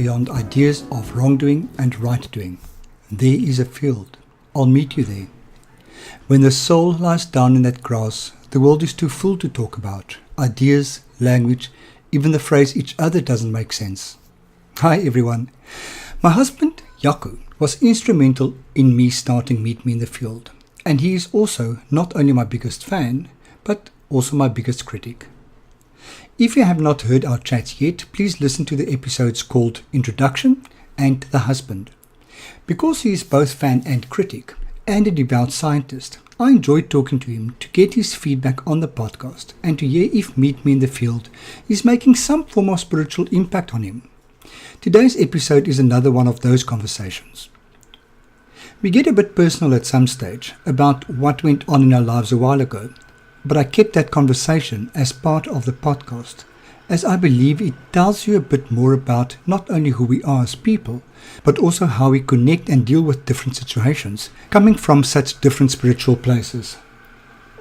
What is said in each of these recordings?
beyond ideas of wrongdoing and right doing. There is a field. I'll meet you there. When the soul lies down in that grass, the world is too full to talk about. Ideas, language, even the phrase each other doesn't make sense. Hi everyone. My husband, Jaco, was instrumental in me starting Meet Me in the Field. And he is also not only my biggest fan, but also my biggest critic. If you have not heard our chats yet, please listen to the episodes called Introduction and The Husband. Because he is both fan and critic, and a devout scientist, I enjoyed talking to him to get his feedback on the podcast and to hear if Meet Me in the Field is making some form of spiritual impact on him. Today's episode is another one of those conversations. We get a bit personal at some stage about what went on in our lives a while ago, but I kept that conversation as part of the podcast, as I believe it tells you a bit more about not only who we are as people, but also how we connect and deal with different situations, coming from such different spiritual places.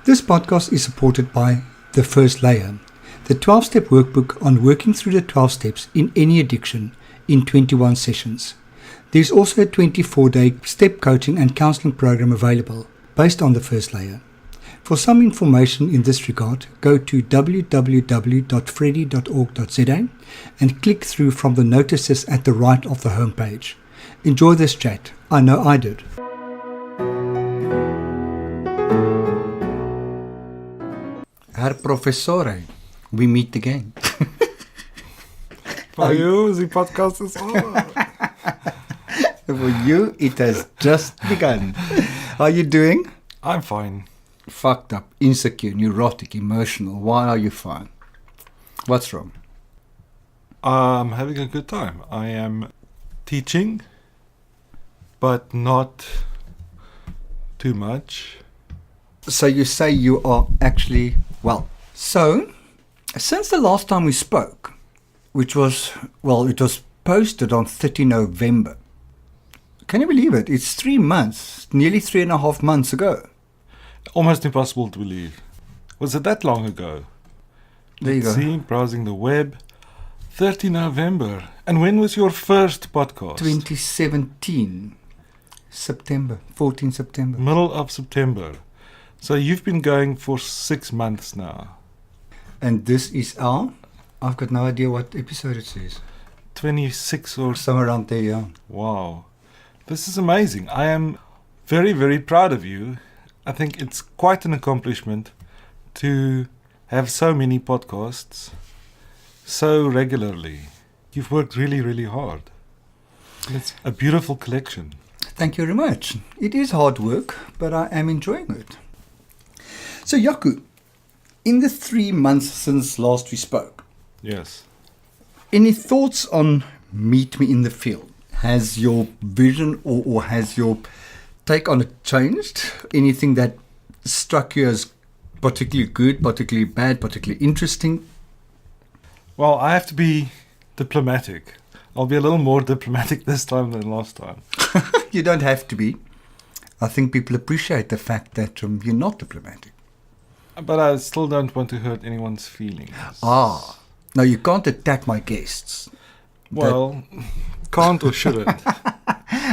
This podcast is supported by The First Layer, the 12-step workbook on working through the 12 steps in any addiction in 21 sessions. There's also a 24-day step coaching and counseling program available based on The First Layer. For some information in this regard, go to www.freddy.org.za and click through from the notices at the right of the homepage. Enjoy this chat. I know I did. Herr Professore, we meet again. For you, the podcast is over. For you, it has just begun. How are you doing? I'm fine. Fucked up, insecure, neurotic, emotional. Why are you fine? What's wrong? I'm having a good time. I am teaching, but not too much. So you say you are actually, so since the last time we spoke, which was, it was posted on 30 November. Can you believe it? It's 3 months, nearly 3.5 months ago. Almost impossible to believe. Was it that long ago? There you go. See, browsing the web. 30 November. And when was your first podcast? 2017. September. 14 September. Middle of September. So you've been going for 6 months now. And this is I've got no idea what episode it says. 26 or somewhere around there, yeah. Wow. This is amazing. I am very, very proud of you. I think it's quite an accomplishment to have so many podcasts so regularly. You've worked really, really hard. And it's a beautiful collection. Thank you very much. It is hard work, but I am enjoying it. So, Jaco, in the 3 months since last we spoke, yes, any thoughts on Meet Me in the Field? Has your vision or has your take on it changed? Anything that struck you as particularly good, particularly bad, particularly interesting? Well, I have to be diplomatic. I'll be a little more diplomatic this time than last time. You don't have to be. I think people appreciate the fact that you're not diplomatic. But I still don't want to hurt anyone's feelings. No, you can't attack my guests. Well, can't or shouldn't.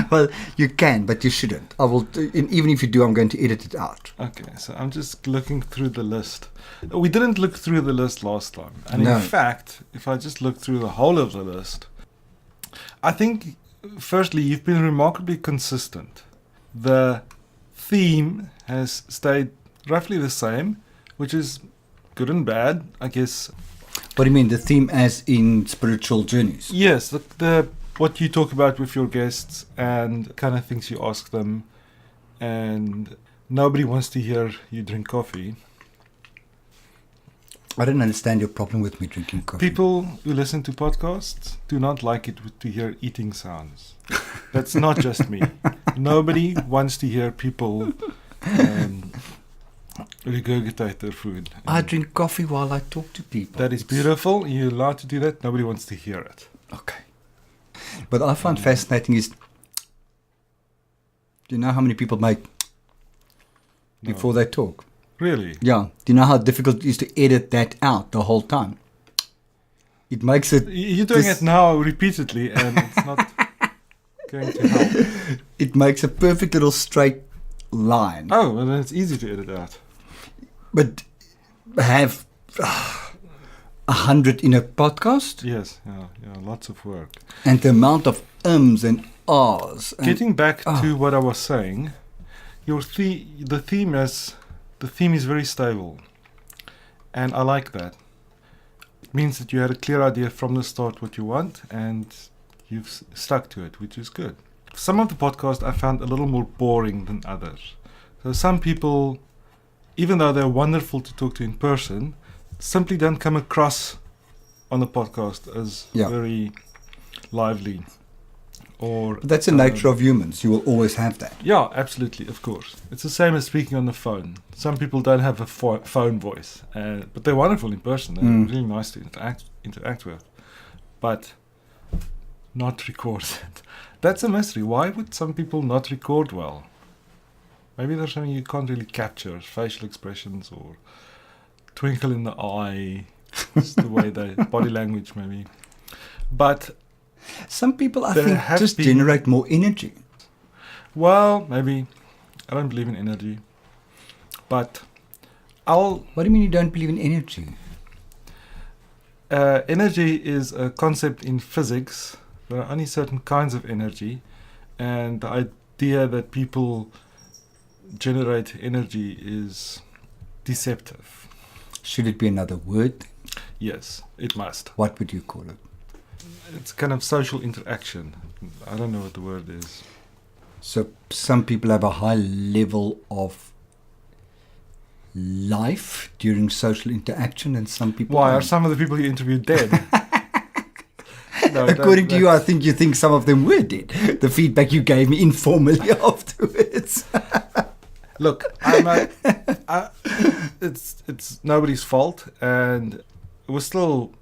Well, you can, but you shouldn't. I will, even if you do, I'm going to edit it out. Okay, so I'm just looking through the list. We didn't look through the list last time. And no. In fact, if I just look through the whole of the list, I think, firstly, you've been remarkably consistent. The theme has stayed roughly the same, which is good and bad, I guess. What do you mean, the theme as in spiritual journeys? Yes, the what you talk about with your guests and kind of things you ask them, and nobody wants to hear you drink coffee. I don't understand your problem with me drinking coffee. People who listen to podcasts do not like it to hear eating sounds. That's not just me. Nobody wants to hear people regurgitate their food. I drink coffee while I talk to people. That is beautiful. You're allowed to do that. Nobody wants to hear it. Okay. But I find fascinating is, do you know how many people make before they talk? Really? Yeah. Do you know how difficult it is to edit that out the whole time? It makes it... You're doing it now repeatedly, and it's not going to help. It makes a perfect little straight line. Oh, well, then it's easy to edit out. But have 100 in a podcast? Yes, yeah, lots of work. And the amount of ums and ahs. And Getting back to what I was saying, the theme is very stable, and I like that. It means that you had a clear idea from the start what you want, and you've stuck to it, which is good. Some of the podcasts I found a little more boring than others. So some people, even though they're wonderful to talk to in person, simply don't come across on the podcast as very lively. But that's the nature of humans. You will always have that. Yeah, absolutely, of course. It's the same as speaking on the phone. Some people don't have a phone voice, but they're wonderful in person. They're really nice to interact with. But not record it. That's a mystery. Why would some people not record well? Maybe there's something you can't really capture, facial expressions or twinkle in the eye, just the way they body language maybe. But some people, I think, just generate more energy. Well, maybe. I don't believe in energy. But What do you mean you don't believe in energy? Energy is a concept in physics. There are only certain kinds of energy. And the idea that people generate energy is deceptive. Should it be another word? Yes, it must. What would you call it? It's kind of social interaction. I don't know what the word is. So some people have a high level of life during social interaction, and some people... Why? Are some of the people you interviewed dead? No, according to you, I think you think some of them were dead. The feedback you gave me informally afterwards. Look, it's nobody's fault, and it was still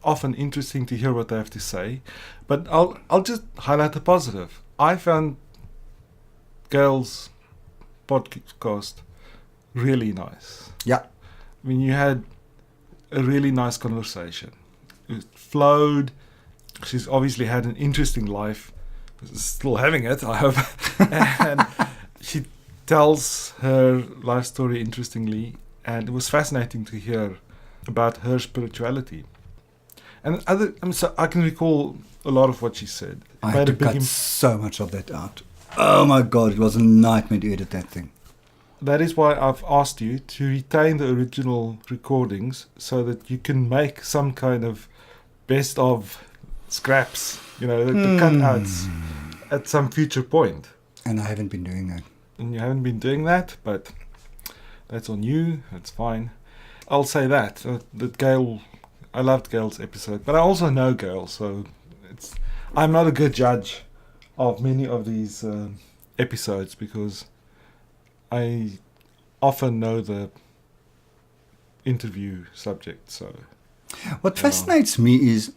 often interesting to hear what they have to say. But I'll just highlight the positive. I found Gail's podcast really nice. Yeah. I mean, you had a really nice conversation. It flowed. She's obviously had an interesting life. Still having it, I hope. And she tells her life story interestingly, and it was fascinating to hear about her spirituality. And so I can recall a lot of what she said. I had to cut so much of that out. Oh my God, it was a nightmare to edit that thing. That is why I've asked you to retain the original recordings so that you can make some kind of best of scraps, the cutouts at some future point. And I haven't been doing that. And you haven't been doing that, but that's on you. That's fine. I'll say that Gail, I loved Gail's episode, but I also know Gail, so I'm not a good judge of many of these episodes because I often know the interview subject. So what fascinates me is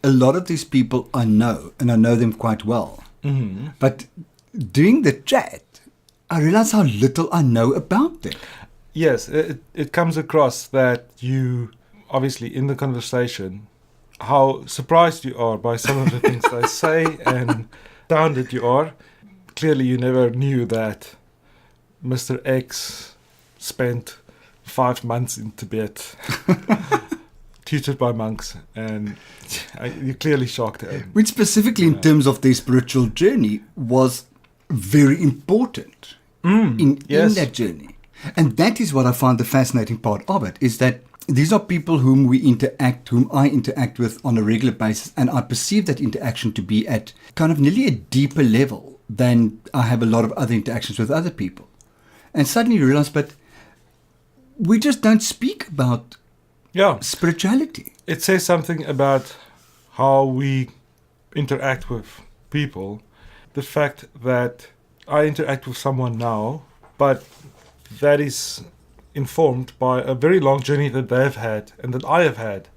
a lot of these people I know, and I know them quite well. Mm-hmm. But doing the chat, I realize how little I know about them. Yes, it comes across that you, obviously in the conversation, how surprised you are by some of the things they say and astounded you are. Clearly you never knew that Mr. X spent 5 months in Tibet tutored by monks, and you're clearly shocked at him. Which specifically in terms of their spiritual journey was very important in that journey. And that is what I find the fascinating part of it, is that these are people whom I interact with on a regular basis, and I perceive that interaction to be at kind of nearly a deeper level than I have a lot of other interactions with other people. And suddenly you realize, but we just don't speak about spirituality. It says something about how we interact with people. The fact that I interact with someone now, but that is informed by a very long journey that they've had and that I have had.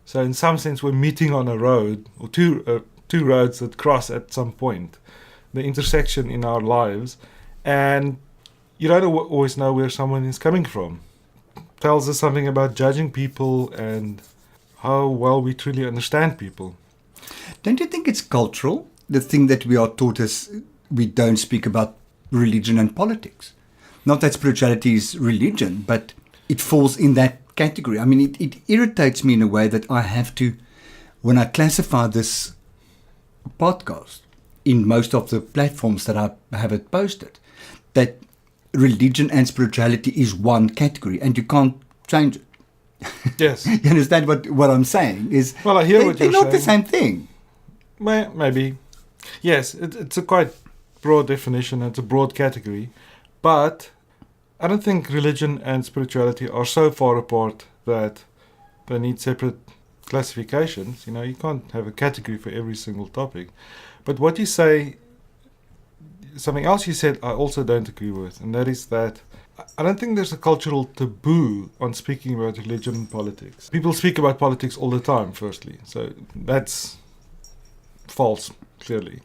So in some sense, we're meeting on a road, or two roads that cross at some point, the intersection in our lives, and you don't always know where someone is coming from. Tells us something about judging people and how well we truly understand people. Don't you think it's cultural? The thing that we are taught is we don't speak about religion and politics. Not that spirituality is religion, but it falls in that category. I mean, it irritates me in a way that I have to, when I classify this podcast in most of the platforms that I have it posted, that religion and spirituality is one category and you can't change it. Yes. You understand what I'm saying? Is Well, I hear what they're you're not the saying. same thing. Maybe. Yes, it's a quite broad definition. It's a broad category. But I don't think religion and spirituality are so far apart that they need separate classifications. You know, you can't have a category for every single topic. But what you say, something else you said, I also don't agree with, and that is that I don't think there's a cultural taboo on speaking about religion and politics. People speak about politics all the time, firstly, so that's false, clearly.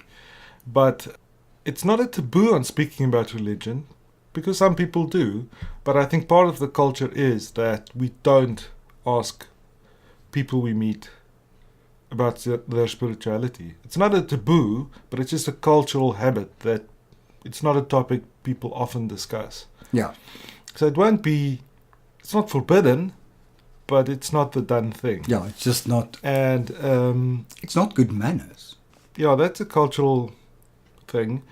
But it's not a taboo on speaking about religion, because some people do, but I think part of the culture is that we don't ask people we meet about their spirituality. It's not a taboo, but it's just a cultural habit that it's not a topic people often discuss. Yeah. So it's not forbidden, but it's not the done thing. Yeah, it's just not, And it's not good manners. yeah, that's a cultural thing.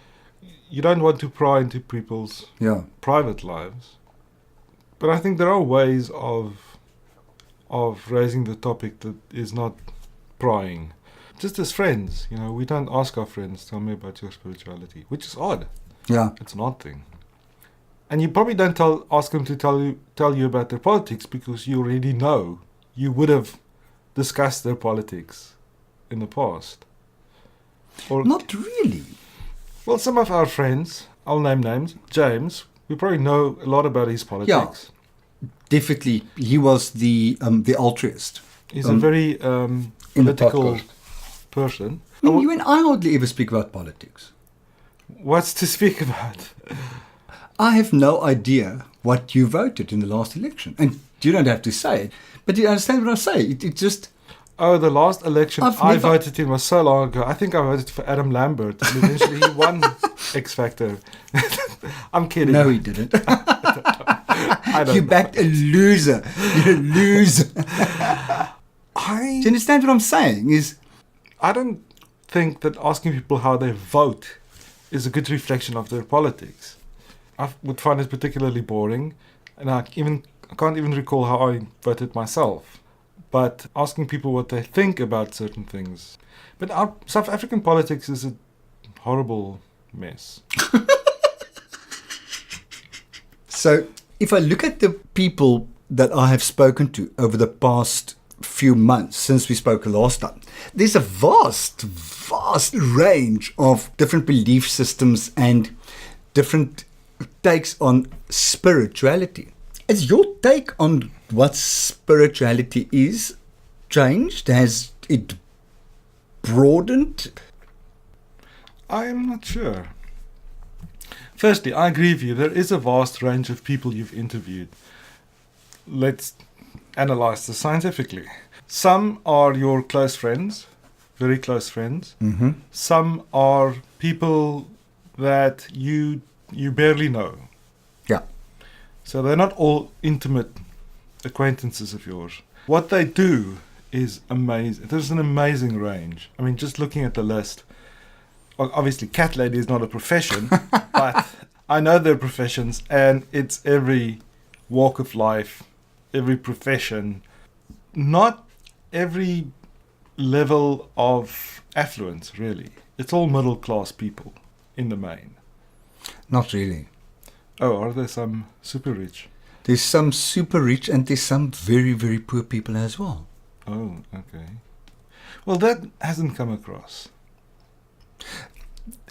You don't want to pry into people's Yeah. private lives. But I think there are ways of raising the topic that is not prying. Just as friends, you know, we don't ask our friends, tell me about your spirituality, which is odd. Yeah. It's an odd thing. And you probably don't ask them to tell you about their politics because you already know you would have discussed their politics in the past. Or Not really. well, some of our friends, I'll name names, James, we probably know a lot about his politics. Definitely, he was the altruist. He's a very in the political podcast. person. I mean, you and I hardly ever speak about politics. What's to speak about? I have no idea what you voted in the last election. And you don't have to say it. But you understand what I say. It just... Oh, the last election I've I never- voted in was so long ago. I think I voted for Adam Lambert. And eventually he won X Factor. I'm kidding. No, he didn't. I don't You know. backed a loser. You're a loser. Do you understand what I'm saying? I don't think that asking people how they vote is a good reflection of their politics. I would find it particularly boring, and I can't even recall how I voted myself. But asking people what they think about certain things. But our South African politics is a horrible mess. So, if I look at the people that I have spoken to over the past few months since we spoke last time, there's a vast range of different belief systems and different takes on spirituality. Has your take on what spirituality is changed? Has it broadened? I'm not sure. Firstly, I agree with you. There is a vast range of people you've interviewed. Let's analyze this scientifically. Some are your close friends, very close friends. Mm-hmm. Some are people that you barely know. Yeah. So they're not all intimate acquaintances of yours. What they do is amazing. There's an amazing range. I mean, just looking at the list. Obviously, cat lady is not a profession, but I know their professions, and it's every walk of life, every profession, not every level of affluence, really. It's all middle class people in the main. Not really. Oh, are there some super rich? There's some super rich and there's some very, very poor people as well. Oh, okay. Well, that hasn't come across.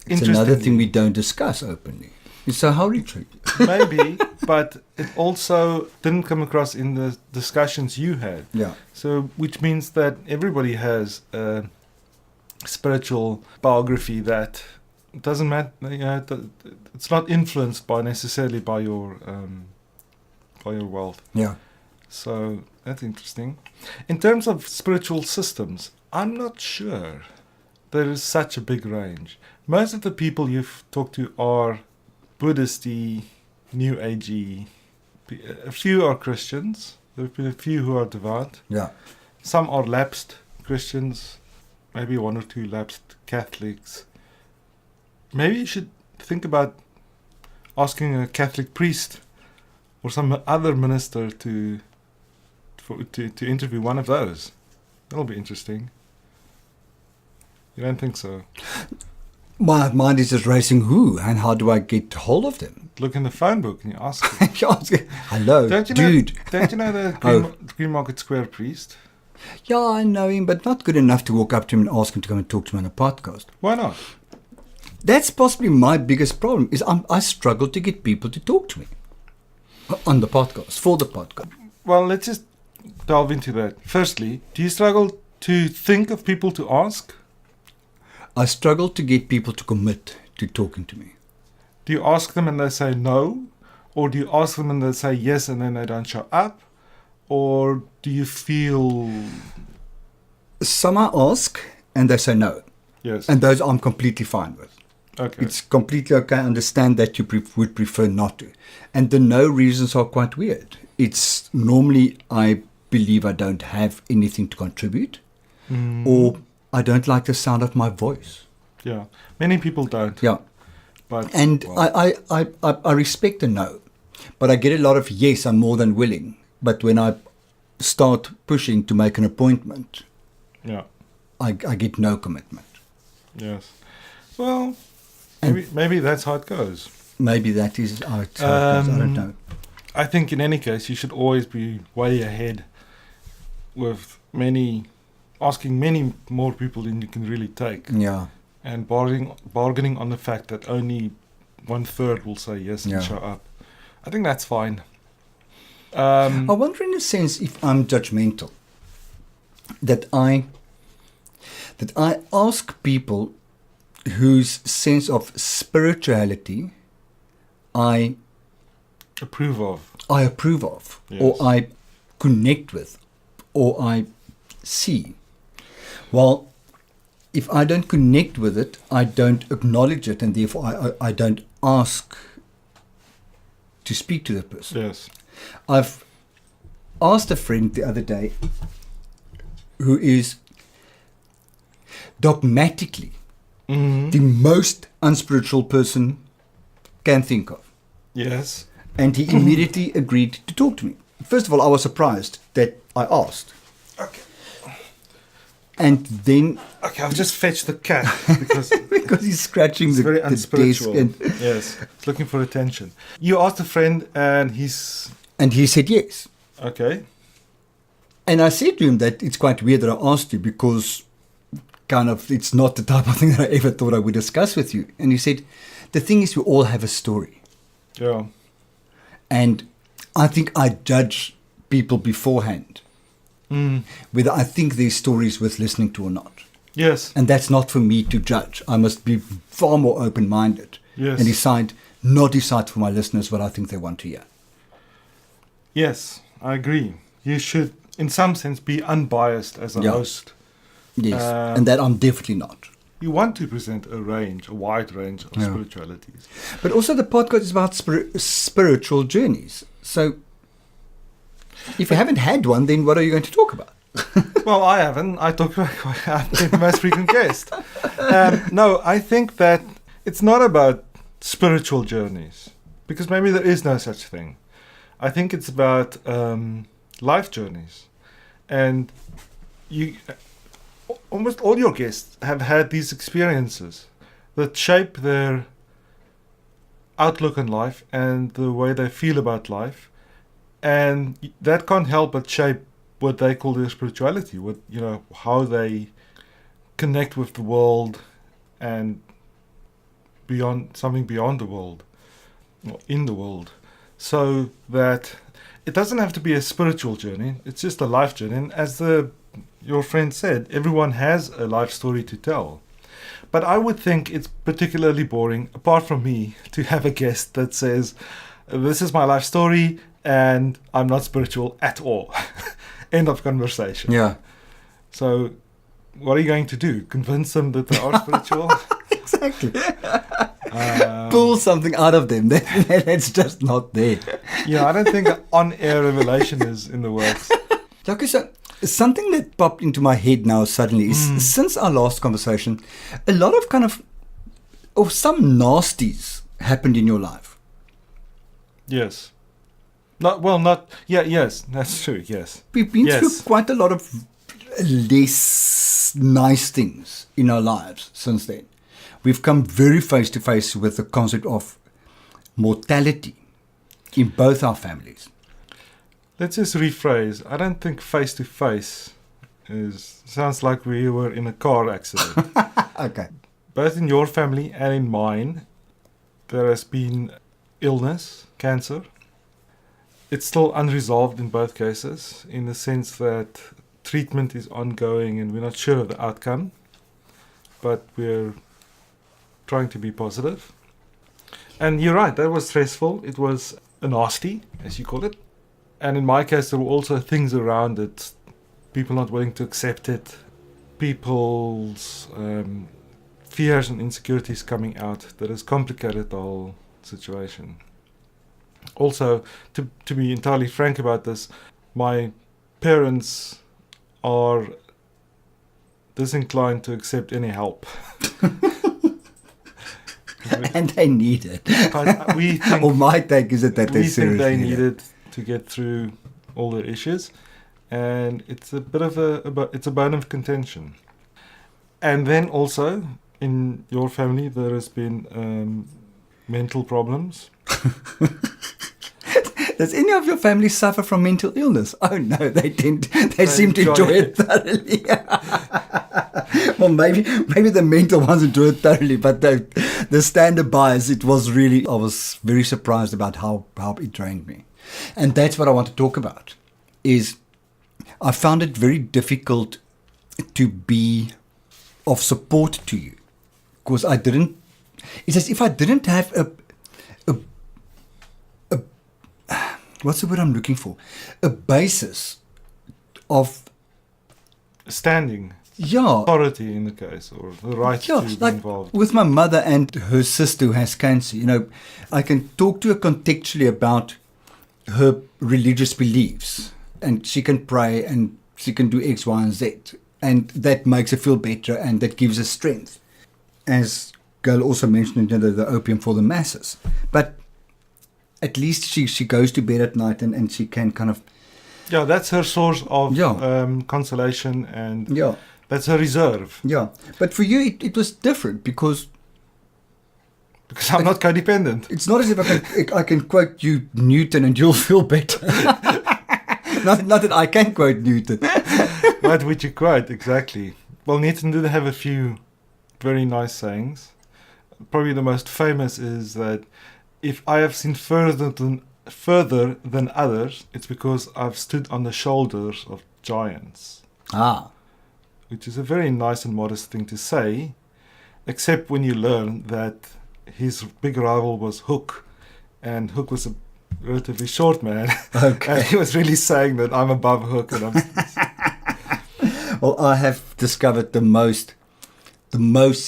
It's another thing we don't discuss openly. So how rich are you? Maybe, but it also didn't come across in the discussions you had. Yeah. So, which means that everybody has a spiritual biography that doesn't matter. You know, it's not influenced by necessarily by your wealth. Yeah. So that's interesting. In terms of spiritual systems, I'm not sure there is such a big range. Most of the people you've talked to are Buddhist-y, New Agey. A few are Christians. There have been a few who are devout. Yeah. Some are lapsed Christians. Maybe one or two lapsed Catholics. Maybe you should think about asking a Catholic priest or some other minister to interview one of those. That'll be interesting. You don't think so? My mind is just racing. Who and how do I get hold of them? Look in the phone book and you ask him. Hello, dude. Don't you know the Green Market Square priest? Yeah, I know him, but not good enough to walk up to him and ask him to come and talk to me on a podcast. Why not? That's possibly my biggest problem, is I struggle to get people to talk to me on the podcast, for the podcast. Well, let's just delve into that. Firstly, do you struggle to think of people to ask? I struggle to get people to commit to talking to me. Do you ask them and they say no? Or do you ask them and they say yes and then they don't show up? Or do you feel... Some I ask and they say no. Yes. And those I'm completely fine with. Okay. It's completely okay. I understand that you would prefer not to. And the no reasons are quite weird. It's normally I believe I don't have anything to contribute, or I don't like the sound of my voice. Yeah. Many people don't. Yeah. But, and well. I respect the no, but I get a lot of yes, I'm more than willing. But when I start pushing to make an appointment, yeah, I get no commitment. Yes. Well, maybe that's how it goes. Maybe that is how it goes. I don't know. I think in any case, you should always be way ahead with asking many more people than you can really take. Yeah. And bargaining on the fact that only 1/3 will say yes and show up. I think that's fine. I wonder in a sense if I'm judgmental. That I ask people whose sense of spirituality I approve of, yes, or I connect with, or I see. Well, if I don't connect with it, I don't acknowledge it, and therefore I don't ask to speak to the person. Yes. I've asked a friend the other day who is dogmatically the most unspiritual person can think of. Yes. And he immediately agreed to talk to me. First of all, I was surprised that I asked. Okay. And then... Okay, I'll just fetch the cat. Because he's scratching the very unspiritual. desk. Yes, it's looking for attention. You asked a friend and And he said yes. Okay. And I said to him that it's quite weird that I asked you because kind of it's not the type of thing that I ever thought I would discuss with you. And he said, the thing is we all have a story. Yeah. And I think I judge people beforehand. Whether I think their story is worth listening to or not. Yes. And that's not for me to judge. I must be far more open-minded. Yes. And not decide for my listeners what I think they want to hear. Yes, I agree. You should, in some sense, be unbiased as a host. Yes, and that I'm definitely not. You want to present a wide range of spiritualities. But also the podcast is about spiritual journeys. So if you haven't had one, then what are you going to talk about? Well, I haven't. I've been the most frequent guest. No, I think that it's not about spiritual journeys, because maybe there is no such thing. I think it's about life journeys. And almost all your guests have had these experiences that shape their outlook on life and the way they feel about life. And that can't help but shape what they call their spirituality, how they connect with the world and something beyond the world, or in the world. So that it doesn't have to be a spiritual journey, it's just a life journey. And as your friend said, everyone has a life story to tell. But I would think it's particularly boring, apart from me, to have a guest that says, this is my life story, and I'm not spiritual at all. End of conversation. Yeah. So what are you going to do? Convince them that they are spiritual? Exactly. Pull something out of them that's just not there. Yeah, I don't think an on-air revelation is in the works. Okay, so something that popped into my head now suddenly is since our last conversation, a lot of some nasties happened in your life. Yes. Yes, that's true, yes. We've been through quite a lot of less nice things in our lives since then. We've come very face to face with the concept of mortality in both our families. Let's just rephrase. I don't think face to face sounds like we were in a car accident. Okay. Both in your family and in mine, there has been illness, cancer. It's still unresolved in both cases, in the sense that treatment is ongoing and we're not sure of the outcome, but we're trying to be positive. And you're right, that was stressful. It was a nasty, as you call it. And in my case, there were also things around it. People not willing to accept it. People's fears and insecurities coming out. That has complicated the whole situation. Also, to be entirely frank about this, my parents are disinclined to accept any help. And they need it. But we think, or my take is that they we think they need need it to get through all their issues, and it's a bit of it's a bone of contention. And then also in your family there has been mental problems. Does any of your family suffer from mental illness? Oh no, they seem to enjoy it thoroughly. Well, maybe the mental ones enjoy it thoroughly, but the standard bias, I was very surprised about how it drained me. And that's what I want to talk about, is I found it very difficult to be of support to you, because it's as if I didn't have a what's the word I'm looking for? A basis of standing. Yeah. Authority in the case, or the right to be involved. With my mother and her sister who has cancer, I can talk to her contextually about her religious beliefs, and she can pray and she can do X, Y, and Z, and that makes her feel better and that gives her strength. As Gail also mentioned, the opium for the masses. But at least she goes to bed at night and she can kind of... Yeah, that's her source of consolation, and that's her reserve. Yeah, but for you it was different because I'm not codependent. It's not as if I can quote you Newton and you'll feel better. not that I can quote Newton. What would you quote exactly? Well, Newton did have a few very nice sayings. Probably the most famous is that if I have seen further than others, it's because I've stood on the shoulders of giants. Which is a very nice and modest thing to say, except when you learn that his big rival was Hook, and Hook was a relatively short man. Okay. And he was really saying that I'm above Hook. And Well, I have discovered the most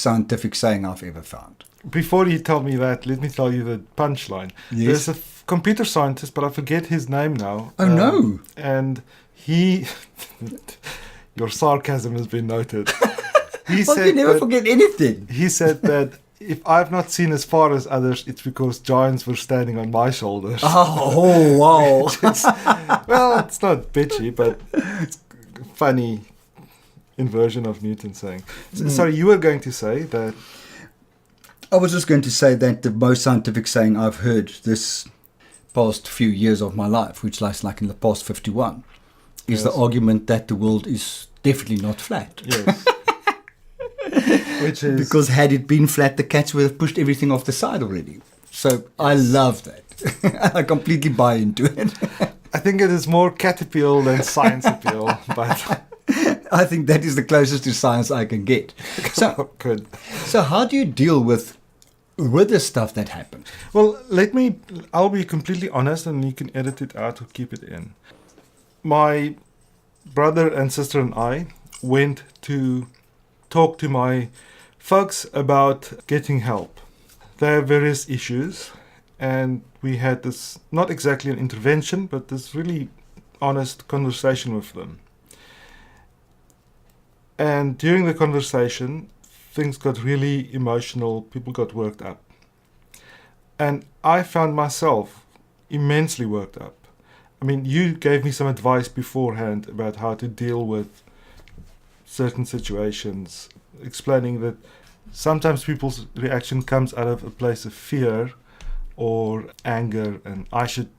scientific saying I've ever found. Before you tell me that, let me tell you the punchline. Yes. There's a computer scientist, but I forget his name now. Oh, no. And he... Your sarcasm has been noted. You never forget anything. He said that if I've not seen as far as others, it's because giants were standing on my shoulders. Oh, wow. Well, it's not bitchy, but it's a funny inversion of Newton saying. Sorry, you were going to say that... I was just going to say that the most scientific saying I've heard this past few years of my life, which lies like in the past 51, is the argument that the world is definitely not flat. Yes. Which is... Because had it been flat, the cats would have pushed everything off the side already. So yes. I love that. I completely buy into it. I think it is more cat appeal than science appeal, but... I think that is the closest to science I can get. So, good. So how do you deal with with the stuff that happened? Well, I'll be completely honest, and you can edit it out or keep it in. My brother and sister and I went to talk to my folks about getting help. There are various issues, and we had this, not exactly an intervention, but this really honest conversation with them. And during the conversation, things got really emotional, people got worked up. And I found myself immensely worked up. I mean, you gave me some advice beforehand about how to deal with certain situations, explaining that sometimes people's reaction comes out of a place of fear or anger, and I should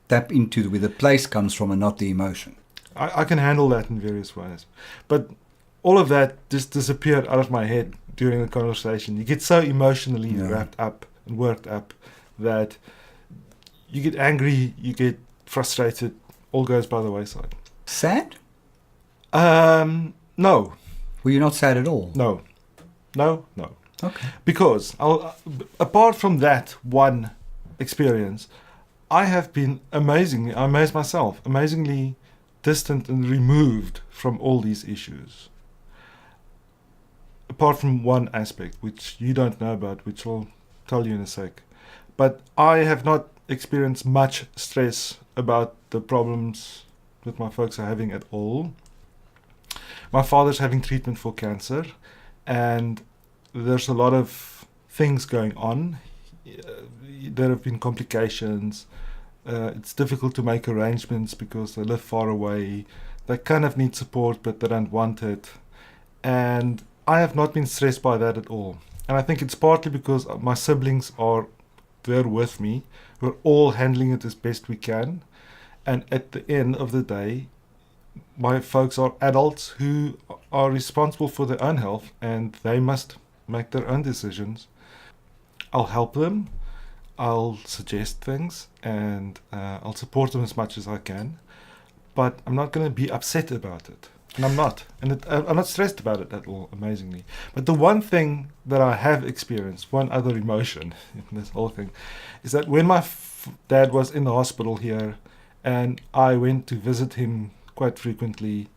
Tap into where the place comes from and not the emotion. I can handle that in various ways. But all of that just disappeared out of my head during the conversation. You get so emotionally wrapped up and worked up that you get angry, you get frustrated, all goes by the wayside. Sad? No. Were you not sad at all? No. Okay. Because apart from that one experience, I have been I amaze myself, amazingly distant and removed from all these issues. Apart from one aspect, which you don't know about, which I'll tell you in a sec. But I have not experienced much stress about the problems that my folks are having at all. My father's having treatment for cancer, and there's a lot of things going on. There have been complications. It's difficult to make arrangements because they live far away. They kind of need support, but they don't want it. And I have not been stressed by that at all. And I think it's partly because my siblings are there with me. We're all handling it as best we can. And at the end of the day, my folks are adults who are responsible for their own health, and they must make their own decisions. I'll help them. I'll suggest things, and I'll support them as much as I can. But I'm not going to be upset about it. And I'm not. And I'm not stressed about it at all, amazingly. But the one thing that I have experienced, one other emotion in this whole thing, is that when my dad was in the hospital here, and I went to visit him quite frequently,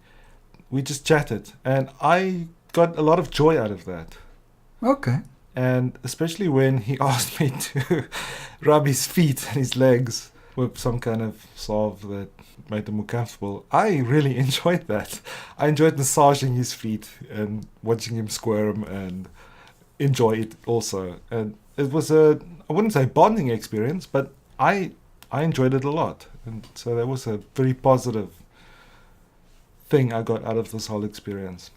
we just chatted. And I got a lot of joy out of that. Okay. And especially when he asked me to rub his feet and his legs with some kind of salve that made them more comfortable, I really enjoyed that. I enjoyed massaging his feet and watching him squirm and enjoy it also. And it was I wouldn't say bonding experience, but I enjoyed it a lot. And so that was a very positive thing I got out of this whole experience.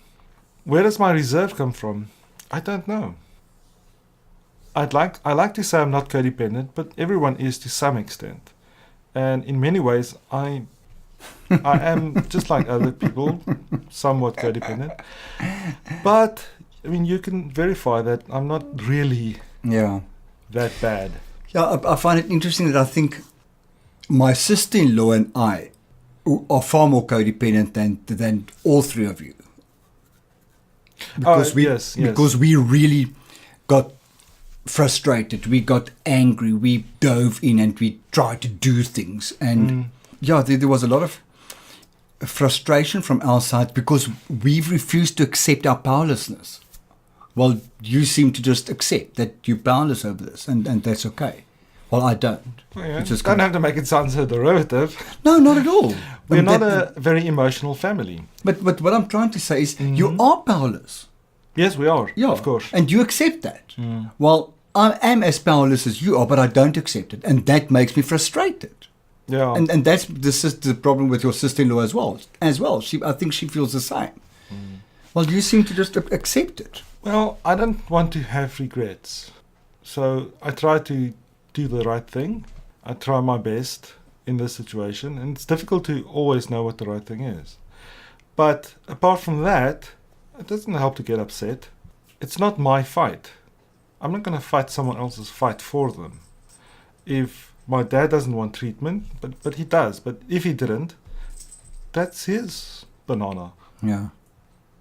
Where does my reserve come from? I don't know. I like to say I'm not codependent, but everyone is to some extent. And in many ways, I am just like other people, somewhat codependent. But I mean, you can verify that I'm not really that bad. Yeah, I find it interesting that I think my sister-in-law and I are far more codependent than all three of you. Because because we really got frustrated, we got angry, we dove in and we tried to do things. And there was a lot of frustration from our side because we've refused to accept our powerlessness. Well, you seem to just accept that you're powerless over this, and that's okay. Well, I don't. Well, yeah, you don't have to make it sound so derivative. No, not at all. We're not a very emotional family. But what I'm trying to say is you are powerless. Yes, we are. Yeah, of course. And you accept that. Well, I am as powerless as you are, but I don't accept it. And that makes me frustrated. Yeah. And that's the problem with your sister-in-law as well. I think she feels the same. Well, you seem to just accept it. Well, I don't want to have regrets. So I try to do the right thing. I try my best in this situation. And it's difficult to always know what the right thing is. But apart from that, it doesn't help to get upset. It's not my fight. I'm not going to fight someone else's fight for them. If my dad doesn't want treatment, but he does. But if he didn't, that's his banana. Yeah.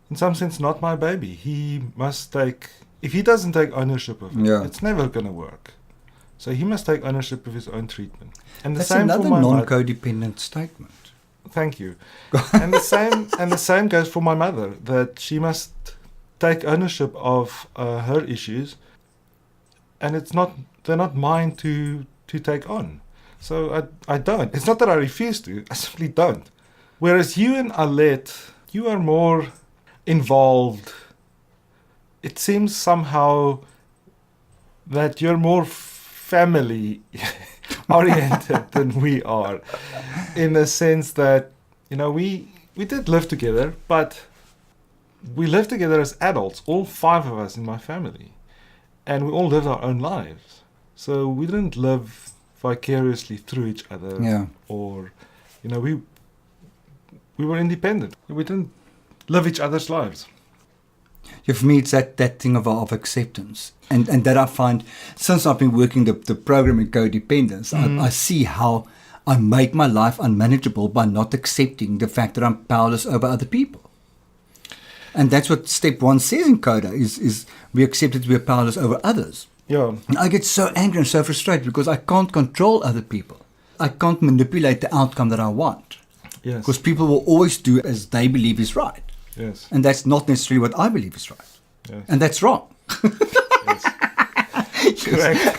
In some sense, not my baby. He must take if he doesn't take ownership of it, Yeah. it's never going to work. So he must take ownership of his own treatment. And the That's same another for my mother. non-codependent statement. Thank you. And the same goes for my mother, that she must take ownership of her issues, and they're not mine to take on. So I don't. It's not that I refuse to, I simply don't. Whereas you and Alet, you are more involved. It seems somehow that you're more family oriented than we are, in the sense that, we did live together, but we lived together as adults, all 5 of us in my family, and we all lived our own lives. So we didn't live vicariously through each other, Yeah. or we were independent. We didn't live each other's lives. Yeah, for me, it's that thing of acceptance. And that I find, since I've been working the program in codependence, I see how I make my life unmanageable by not accepting the fact that I'm powerless over other people. And that's what step 1 says in CODA, is we accept that we are powerless over others. Yeah. And I get so angry and so frustrated because I can't control other people. I can't manipulate the outcome that I want. Yes. Because people will always do as they believe is right. Yes. And that's not necessarily what I believe is right. Yes. And that's wrong. Yes. Correct.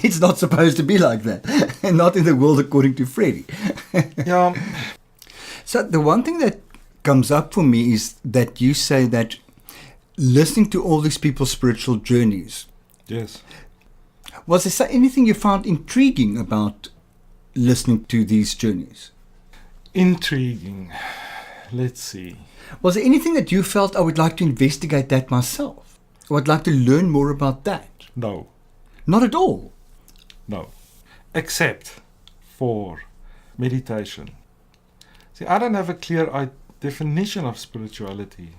It's not supposed to be like that. And not in the world according to Freddie. Yeah. So the one thing that comes up for me is that you say that listening to all these people's spiritual journeys, Yes. was there anything you found intriguing about listening to these journeys? Intriguing. Let's see. Was there anything that you felt I would like to investigate that myself? I would like to learn more about that? No. Not at all. No. Except for meditation. See, I don't have a clear definition of spirituality.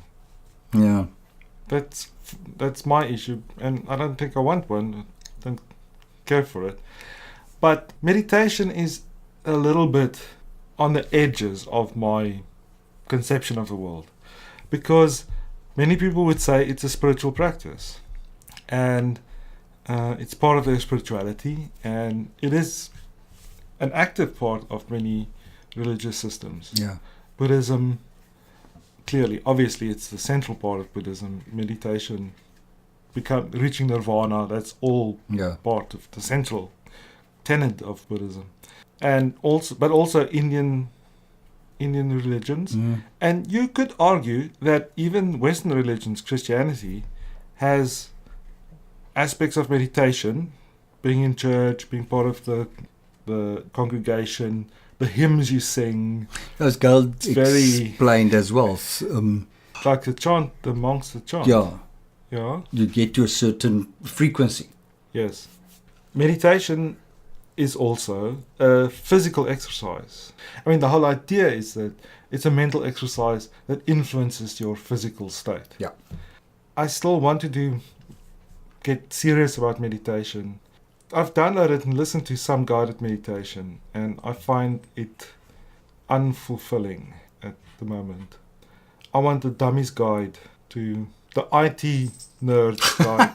Yeah. That's my issue, and I don't think I want one. I don't care for it. But meditation is a little bit on the edges of my conception of the world, because many people would say it's a spiritual practice, and it's part of their spirituality, and it is an active part of many religious systems. Yeah. Buddhism, clearly, obviously, it's the central part of Buddhism. Meditation, reaching nirvana, that's all Yeah. part of the central tenet of Buddhism, and also Indian religions. And you could argue that even Western religions, Christianity, has aspects of meditation, being in church, being part of the congregation, the hymns you sing. Those girls very- explained as well. Like the chant, the monks that chant. Yeah. Yeah. You get to a certain frequency. Yes. Meditation is also a physical exercise. I mean, the whole idea is that it's a mental exercise that influences your physical state. Yeah. I still want to get serious about meditation. I've downloaded and listened to some guided meditation, and I find it unfulfilling at the moment. I want the dummy's guide to the IT nerd's guide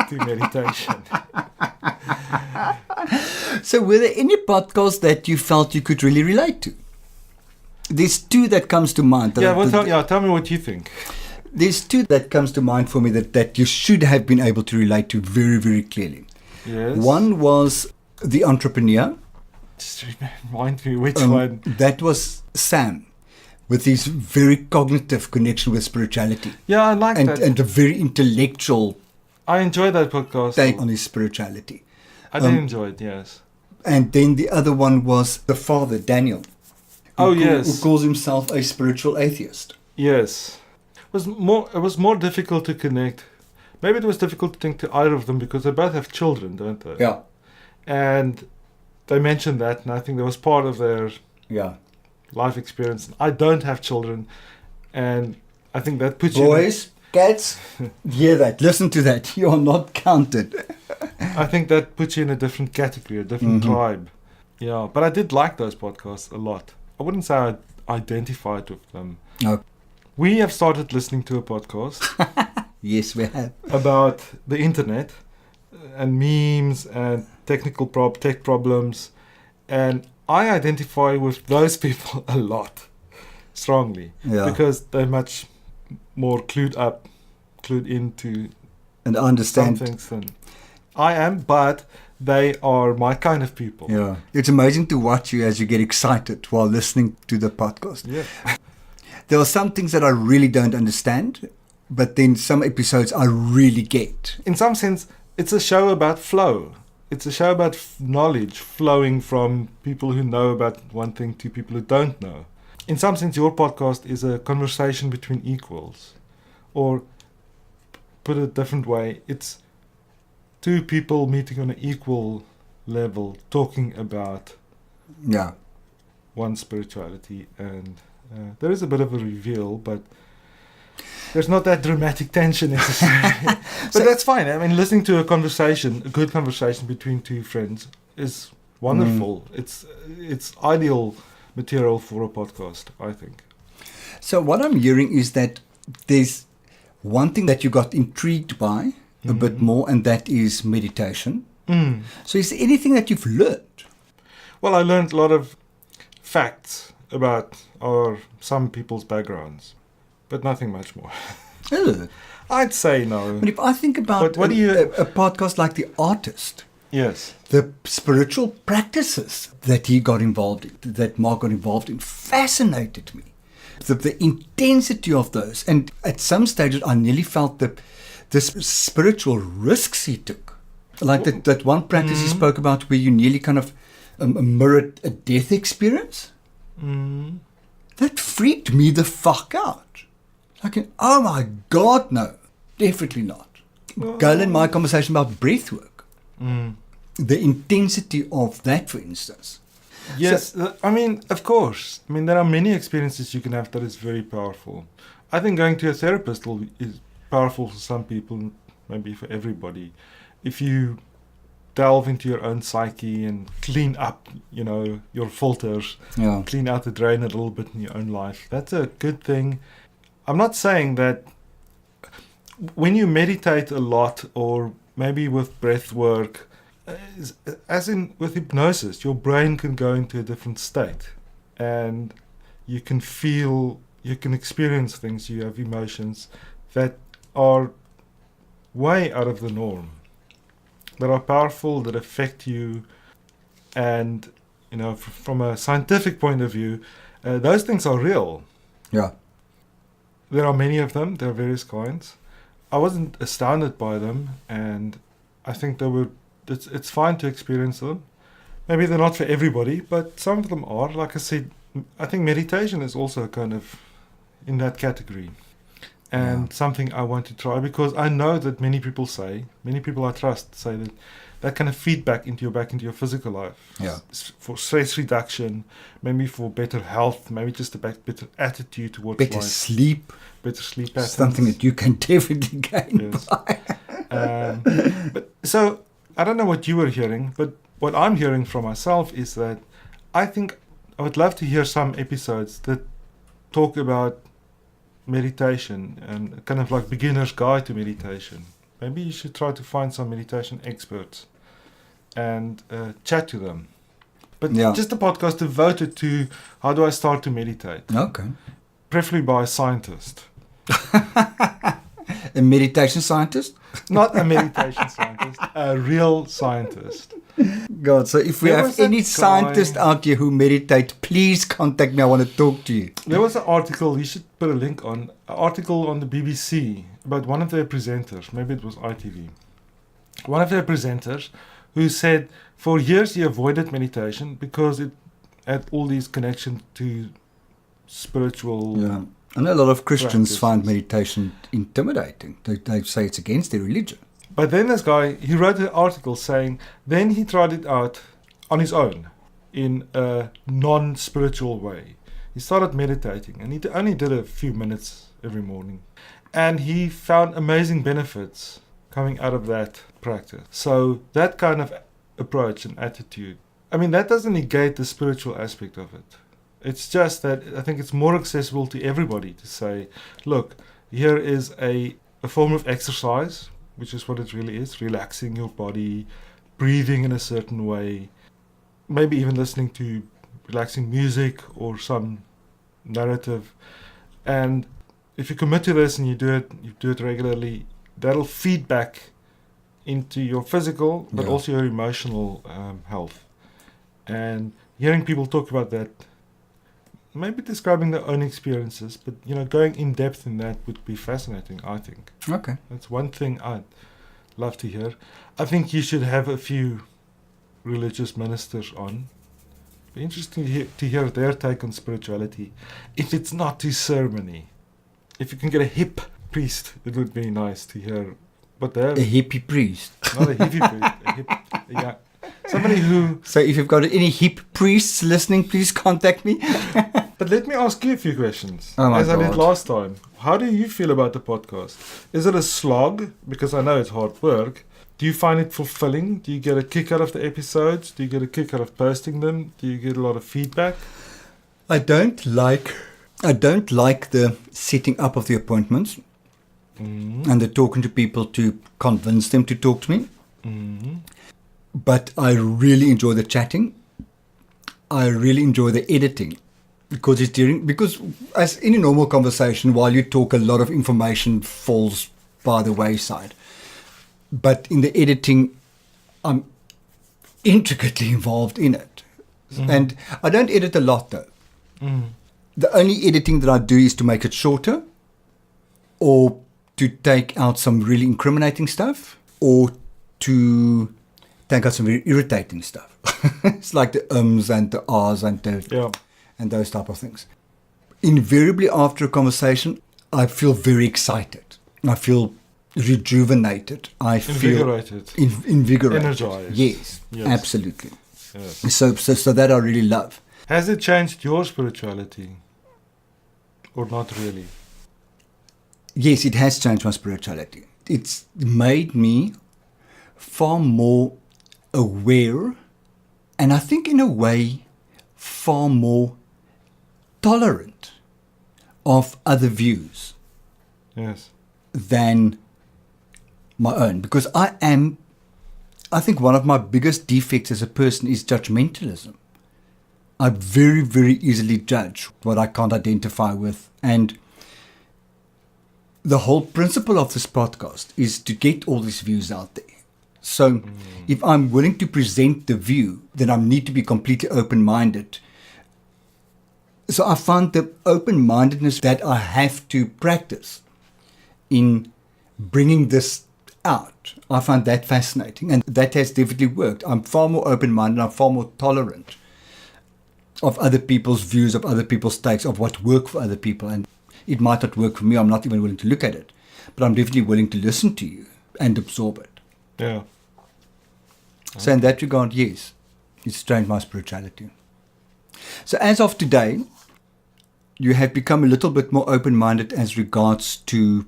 to meditation. So were there any podcasts that you felt you could really relate to? There's 2 that comes to mind. Tell me what you think. There's 2 that comes to mind for me that you should have been able to relate to very, very clearly. Yes. One was The Entrepreneur. Just remind me which one. That was Sam, with his very cognitive connection with spirituality. Yeah, I like that. And a very intellectual I enjoy that podcast. take on his spirituality. I did enjoy it, yes. And then the other one was the father, Daniel. Who calls himself a spiritual atheist. Yes. It was more difficult to connect. Maybe it was difficult to think to either of them because they both have children, don't they? Yeah. And they mentioned that, and I think that was part of their life experience. I don't have children, and I think that puts Boys, cats, hear that, listen to that. You are not counted. I think that puts you in a different category, a different tribe. Yeah, but I did like those podcasts a lot. I wouldn't say I identified with them. No. We have started listening to a podcast. Yes, we have. about the internet and memes and tech problems, and I identify with those people a lot, strongly, Yeah. because they're much more clued into And I some understand. things than I am, but they are my kind of people. Yeah. It's amazing to watch you as you get excited while listening to the podcast. Yeah. There are some things that I really don't understand, but then some episodes I really get. In some sense, it's a show about flow. It's a show about knowledge flowing from people who know about one thing to people who don't know. In some sense, your podcast is a conversation between equals. Or, put it a different way, it's two people meeting on an equal level, talking about Yeah. one spirituality. And there is a bit of a reveal, but there's not that dramatic tension necessarily. But that's fine. I mean, listening to a good conversation between two friends is wonderful. It's ideal material for a podcast, I think. So what I'm hearing is that there's one thing that you got intrigued by a bit more, and that is meditation. So is there anything that you've learned? Well, I learned a lot of facts about some people's backgrounds, but nothing much more. Oh. I'd say no. But if I think about What do you- a podcast like The Artist, Yes. the spiritual practices that he got involved in, that Mark got involved in, fascinated me. The intensity of those. And at some stages, I nearly felt the spiritual risks he took. Like that one practice he spoke about where you nearly kind of mirrored a death experience. That freaked me the fuck out. Like, oh my God, no. Definitely not. Gail and my conversation about breath work. The intensity of that, for instance. Yes, I mean, of course. I mean, there are many experiences you can have that is very powerful. I think going to a therapist is powerful for some people, maybe for everybody. If you delve into your own psyche and clean up, your filters, Yeah. clean out the drain a little bit in your own life, that's a good thing. I'm not saying that when you meditate a lot, or maybe with breath work, as in with hypnosis, your brain can go into a different state, and you can experience things, you have emotions that are way out of the norm, that are powerful, that affect you. And from a scientific point of view, those things are real. Yeah. There are many of them. There are various kinds. I wasn't astounded by them, and I think it's fine to experience them. Maybe they're not for everybody, but some of them are. Like I said, I think meditation is also kind of in that category, and something I want to try, because I know that many people I trust say that kind of feedback into your physical life. Yeah. For stress reduction, maybe for better health, maybe just a better attitude towards Better life. sleep. Better sleep patterns. Something that you can definitely gain Yes. by. But so I don't know what you were hearing, but what I'm hearing from myself is that I think I would love to hear some episodes that talk about meditation and kind of like beginner's guide to meditation. Maybe you should try to find some meditation experts and chat to them. But just a podcast devoted to how do I start to meditate. Okay. Preferably by a scientist. A meditation scientist? Not a meditation scientist, a real scientist. God, so if we There have was a any guy- scientists out here who meditate, please contact me. I want to talk to you. There was an article, you should put a link on, an article on the BBC about one of their presenters, maybe it was ITV, one of their presenters who said for years he avoided meditation because it had all these connections to spiritual... Yeah. I know a lot of Christians practices. find meditation intimidating. They say it's against their religion. But then this guy, he wrote an article saying, then he tried it out on his own in a non-spiritual way. He started meditating, and he only did a few minutes every morning. And he found amazing benefits coming out of that practice. So that kind of approach and attitude, I mean, that doesn't negate the spiritual aspect of it. It's just that I think it's more accessible to everybody to say, look, here is a a form of exercise, which is what it really is, relaxing your body, breathing in a certain way, maybe even listening to relaxing music or some narrative. And if you commit to this and you do it regularly, that'll feed back into your physical, but also your emotional health. And hearing people talk about that, maybe describing their own experiences, but going in depth in that would be fascinating, I think. Okay. That's one thing I'd love to hear. I think you should have a few religious ministers on. Be interesting to hear their take on spirituality. If it's not too ceremony, if you can get a hip priest, it would be nice to hear what they're... A hippie priest. Not a hippie priest, a hip... Yeah. Somebody who... So if you've got any hip priests listening, please contact me. But let me ask you a few questions. Oh my as I God. did last time. How do you feel about the podcast? Is it a slog? Because I know it's hard work. Do you find it fulfilling? Do you get a kick out of the episodes? Do you get a kick out of posting them? Do you get a lot of feedback? I don't like the setting up of the appointments and the talking to people to convince them to talk to me. But I really enjoy the chatting. I really enjoy the editing because as in a normal conversation, while you talk, a lot of information falls by the wayside. But in the editing, I'm intricately involved in it. And I don't edit a lot though. The only editing that I do is to make it shorter, or to take out some really incriminating stuff, or to take out some very irritating stuff. It's like the ums and the ahs and those type of things. Invariably after a conversation, I feel very excited. I feel rejuvenated. I Invigorated. feel invigorated. Energized. Yes, absolutely. Yes. So that I really love. Has it changed your spirituality? Or not really? Yes, it has changed my spirituality. It's made me far more aware, and I think in a way far more tolerant of other views than my own. Because I think one of my biggest defects as a person is judgmentalism. I very, very easily judge what I can't identify with. And the whole principle of this podcast is to get all these views out there. So if I'm willing to present the view, then I need to be completely open-minded. So I found the open-mindedness that I have to practice in bringing this out. I find that fascinating, and that has definitely worked. I'm far more open-minded, I'm far more tolerant of other people's views, of other people's takes, of what work for other people. And it might not work for me, I'm not even willing to look at it, but I'm definitely willing to listen to you and absorb it. Yeah. So in that regard, yes, it's changed my spirituality. So as of today, you have become a little bit more open-minded as regards to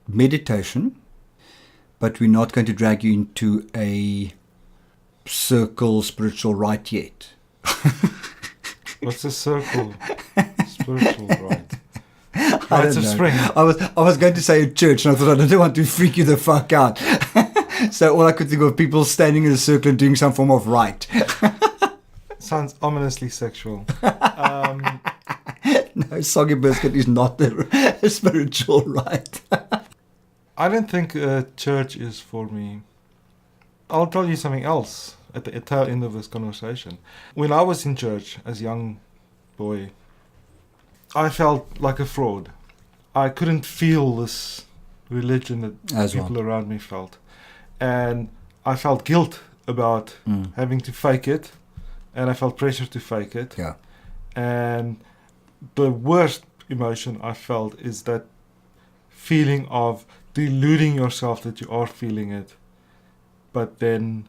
meditation, but we're not going to drag you into a circle spiritual rite yet. What's a circle spiritual rite? I Rites don't of know. spring. I was going to say a church, and I thought I don't want to freak you the fuck out. So all I could think of people standing in a circle and doing some form of rite. Sounds ominously sexual. No, soggy biscuit is not a spiritual rite. I don't think a church is for me. I'll tell you something else at the tail end of this conversation. When I was in church as a young boy, I felt like a fraud. I couldn't feel this religion that As people well. around me felt. And I felt guilt about having to fake it. And I felt pressure to fake it. Yeah. And the worst emotion I felt is that feeling of deluding yourself that you are feeling it, but then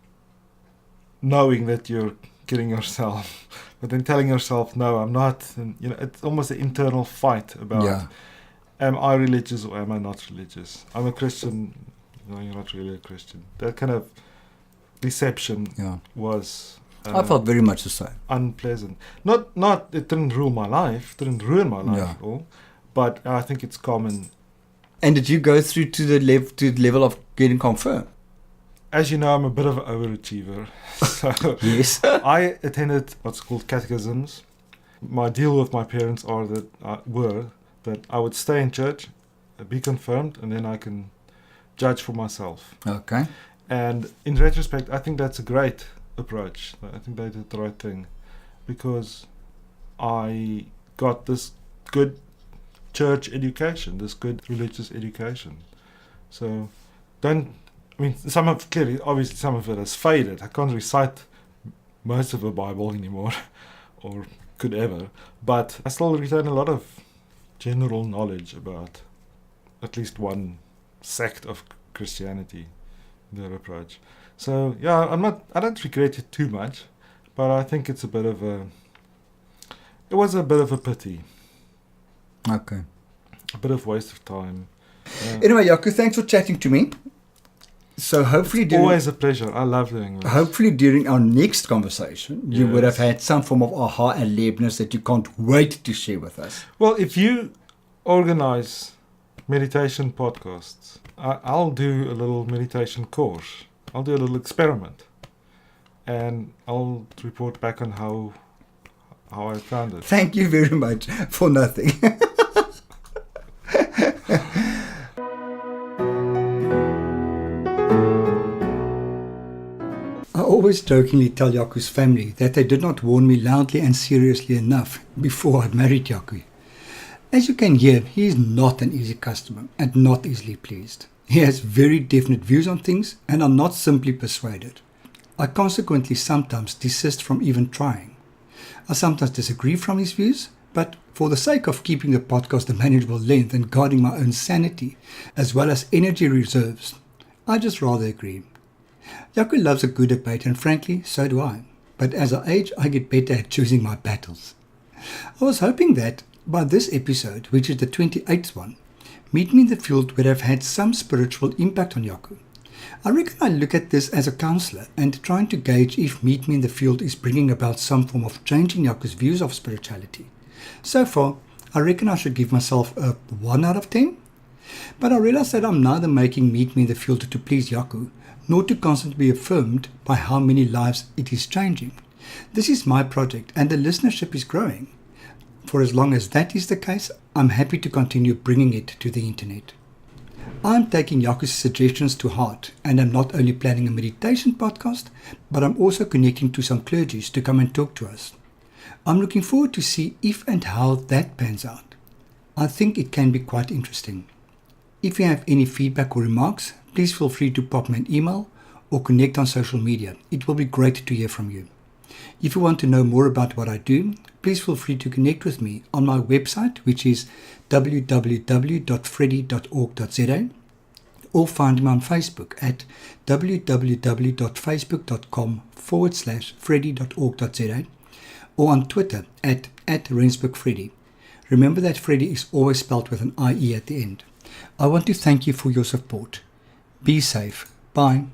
knowing that you're kidding yourself, but then telling yourself, no, I'm not. And, it's almost an internal fight about, am I religious or am I not religious? I'm a Christian. No, you're not really a Christian. That kind of deception was... I felt very much the same. Unpleasant. Not it didn't ruin my life, at all, but I think it's common And did you go through to the level of getting confirmed? As you know, I'm a bit of an overachiever. So Yes. I attended what's called catechisms. My deal with my parents were that I would stay in church, be confirmed, and then I can judge for myself. Okay. And in retrospect, I think that's a great approach. I think they did the right thing, because I got this good church education, this good religious education. So some of it has faded. I can't recite most of the Bible anymore, or could ever, but I still retain a lot of general knowledge about at least one sect of Christianity, their approach. So yeah, I don't regret it too much, but I think it was a bit of a pity. Okay. A bit of waste of time. Anyway, Jaco, thanks for chatting to me. So hopefully always a pleasure. I love doing this. Hopefully during our next conversation, you would have had some form of aha erlebnis that you can't wait to share with us. Well, if you organize meditation podcasts, I'll do a little meditation course. I'll do a little experiment, and I'll report back on how I found it. Thank you very much for nothing. I always jokingly tell Jaco's family that they did not warn me loudly and seriously enough before I married Jaco. As you can hear, he is not an easy customer and not easily pleased. He has very definite views on things and are not simply persuaded. I consequently sometimes desist from even trying. I sometimes disagree from his views, but for the sake of keeping the podcast a manageable length and guarding my own sanity, as well as energy reserves, I just rather agree. Jaco loves a good debate, and frankly, so do I. But as I age, I get better at choosing my battles. I was hoping that, by this episode, which is the 28th one, Meet Me in the Field would have had some spiritual impact on Jaco. I reckon I look at this as a counsellor and trying to gauge if Meet Me in the Field is bringing about some form of change in Jaco's views of spirituality. So far, I reckon I should give myself a 1 out of 10. But I realize that I'm neither making Meet Me in the Field to please Jaco, nor to constantly be affirmed by how many lives it is changing. This is my project and the listenership is growing. For as long as that is the case, I'm happy to continue bringing it to the internet. I'm taking Jaco's suggestions to heart, and I'm not only planning a meditation podcast, but I'm also connecting to some clergies to come and talk to us. I'm looking forward to see if and how that pans out. I think it can be quite interesting. If you have any feedback or remarks, please feel free to pop me an email or connect on social media. It will be great to hear from you. If you want to know more about what I do, please feel free to connect with me on my website, which is www.freddy.org.za, or find me on Facebook at www.facebook.com/freddy.org.za, or on Twitter at @RensburgFreddy. Remember that Freddy is always spelled with an IE at the end. I want to thank you for your support. Be safe. Bye.